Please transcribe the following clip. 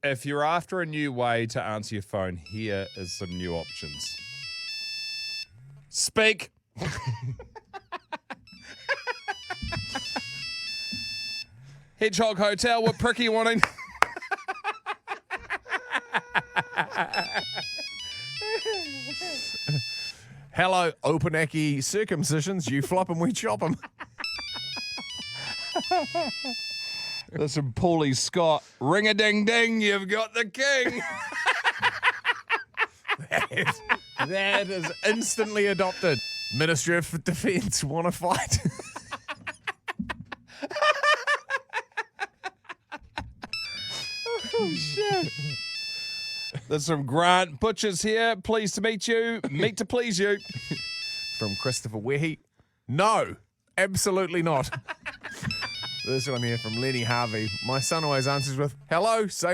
If you're after a new way to answer your phone, here is some new options. Speak. Hedgehog Hotel, what prick are you wanting? Hello, Opanaki circumcisions. You flop 'em, we chop 'em. Listen, Paulie Scott, ring-a-ding-ding, you've got the king. That is instantly adopted. Ministry of Defence, want to fight? Oh, shit. There's some Grant Butchers here. Pleased to meet you. Meet to please you. From Christopher Wehi. No, absolutely not. This one here from Lenny Harvey. My son always answers with, hello, say